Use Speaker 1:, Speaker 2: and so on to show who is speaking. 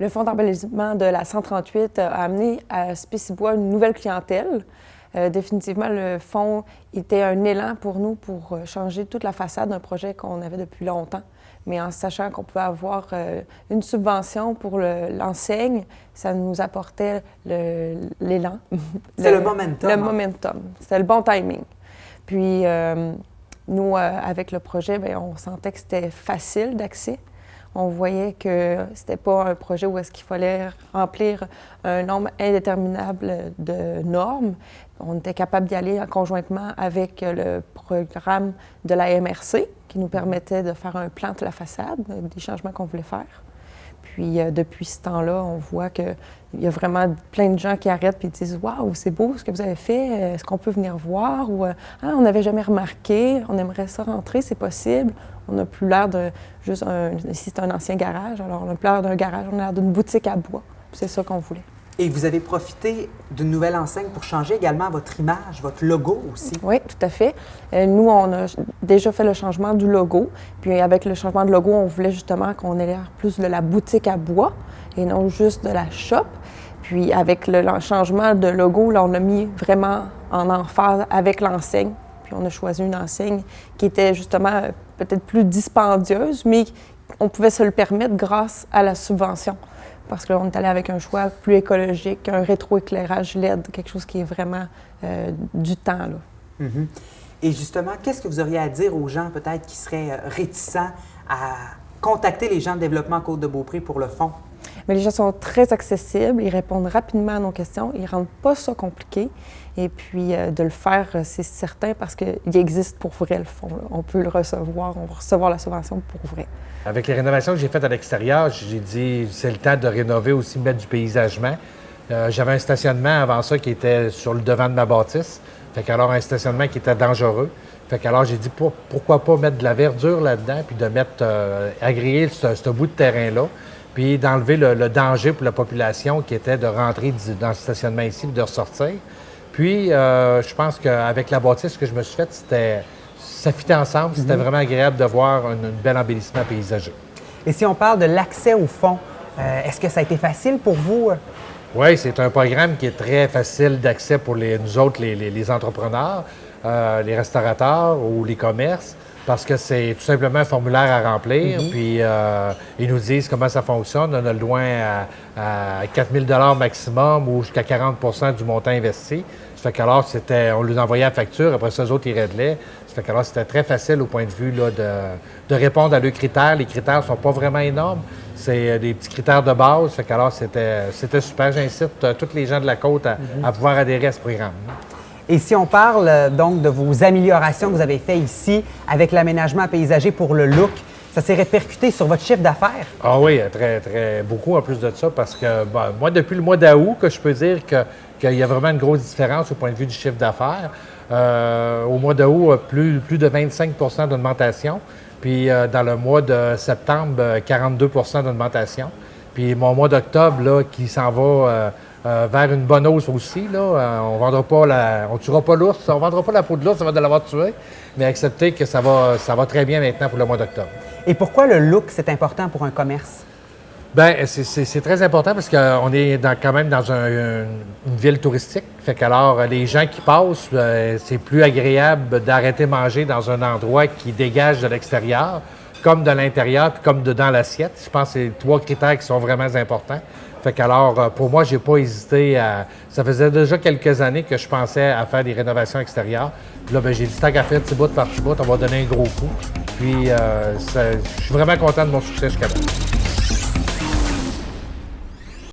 Speaker 1: Le fonds d'embellissement de la 138 a amené à Spécibois une nouvelle clientèle. Définitivement, le fonds était un élan pour nous pour changer toute la façade d'un projet qu'on avait depuis longtemps. Mais en sachant qu'on pouvait avoir une subvention pour l'enseigne, ça nous apportait l'élan.
Speaker 2: C'est le momentum.
Speaker 1: Le momentum. C'était le bon timing. Puis, nous, avec le projet, bien, on sentait que c'était facile d'accès. On voyait que c'était pas un projet où est-ce qu'il fallait remplir un nombre indéterminable de normes. On était capable d'y aller conjointement avec le programme de la MRC qui nous permettait de faire un plan de la façade, des changements qu'on voulait faire. Puis depuis ce temps-là, on voit qu'il y a vraiment plein de gens qui arrêtent et disent « Waouh, c'est beau ce que vous avez fait, est-ce qu'on peut venir voir? » ou « Ah, on n'avait jamais remarqué, on aimerait ça rentrer, c'est possible. » On n'a plus l'air de juste ici, c'est un ancien garage, alors on n'a plus l'air d'un garage, on a l'air d'une boutique à bois. C'est ça qu'on voulait.
Speaker 2: Et vous avez profité d'une nouvelle enseigne pour changer également votre image, votre logo aussi.
Speaker 1: Oui, tout à fait. Nous, on a déjà fait le changement du logo. Puis avec le changement de logo, on voulait justement qu'on ait l'air plus de la boutique à bois et non juste de la shop. Puis avec le changement de logo, là, on l'a mis vraiment en emphase avec l'enseigne. Puis on a choisi une enseigne qui était justement peut-être plus dispendieuse, mais on pouvait se le permettre grâce à la subvention. Parce que là, on est allé avec un choix plus écologique, un rétroéclairage LED, quelque chose qui est vraiment du temps, là.
Speaker 2: Mm-hmm. Et justement, qu'est-ce que vous auriez à dire aux gens peut-être qui seraient réticents à contacter les gens de développement Côte-de-Beaupré pour le fonds?
Speaker 1: Mais les gens sont très accessibles, ils répondent rapidement à nos questions, ils ne rendent pas ça compliqué. Et puis, de le faire, c'est certain parce qu'il existe pour vrai le fonds, là. On peut le recevoir, on va recevoir la subvention pour vrai.
Speaker 3: Avec les rénovations que j'ai faites à l'extérieur, j'ai dit c'est le temps de rénover aussi, mettre du paysagement. J'avais un stationnement avant ça qui était sur le devant de ma bâtisse. Fait qu'alors un stationnement qui était dangereux. Fait qu'alors j'ai dit pourquoi pas mettre de la verdure là-dedans puis de mettre agréer ce bout de terrain-là. Puis d'enlever le danger pour la population qui était de rentrer dans le stationnement ici et de ressortir. Puis, je pense qu'avec la bâtisse que je me suis faite, ça fitait ensemble. C'était vraiment agréable de voir un bel embellissement paysager.
Speaker 2: Et si on parle de l'accès au fonds, est-ce que ça a été facile pour vous?
Speaker 3: Oui, c'est un programme qui est très facile d'accès pour nous autres, les entrepreneurs, les restaurateurs ou les commerces. Parce que c'est tout simplement un formulaire à remplir, puis ils nous disent comment ça fonctionne. On a le droit à 4 000 maximum ou jusqu'à 40 du montant investi. Ça fait qu'alors, on lui envoyait la facture, après ça, eux autres, ils réglaient. Ça fait qu'alors, c'était très facile au point de vue là, de répondre à leurs critères. Les critères ne sont pas vraiment énormes. C'est des petits critères de base. Ça fait qu'alors, c'était super. J'incite tous les gens de la côte à pouvoir adhérer à ce programme.
Speaker 2: Et si on parle donc de vos améliorations que vous avez faites ici avec l'aménagement paysager pour le look, ça s'est répercuté sur votre chiffre d'affaires?
Speaker 3: Ah oui, très, très beaucoup en plus de ça parce que moi, depuis le mois d'août, que je peux dire qu'il y a vraiment une grosse différence au point de vue du chiffre d'affaires. Au mois d'août, plus de 25 d'augmentation. Puis dans le mois de septembre, 42 d'augmentation. Puis mon mois d'octobre, là, qui s'en va vers une bonne hausse aussi, là, on tuera pas l'ours, on vendra pas la peau de l'ours, ça va de l'avoir tué, mais acceptez que ça va très bien maintenant pour le mois d'octobre.
Speaker 2: Et pourquoi le look, c'est important pour un commerce?
Speaker 3: Bien, c'est très important parce qu'on est quand même dans une ville touristique. Fait qu'alors, les gens qui passent, c'est plus agréable d'arrêter manger dans un endroit qui dégage de l'extérieur, comme de l'intérieur, puis comme dans l'assiette. Je pense que c'est 3 critères qui sont vraiment importants. Fait qu'alors, pour moi, j'ai pas hésité à... Ça faisait déjà quelques années que je pensais à faire des rénovations extérieures. Puis là, bien, j'ai dit, tant qu'à faire petit bout par petit bout, on va donner un gros coup. Puis, je suis vraiment content de mon succès jusqu'à maintenant.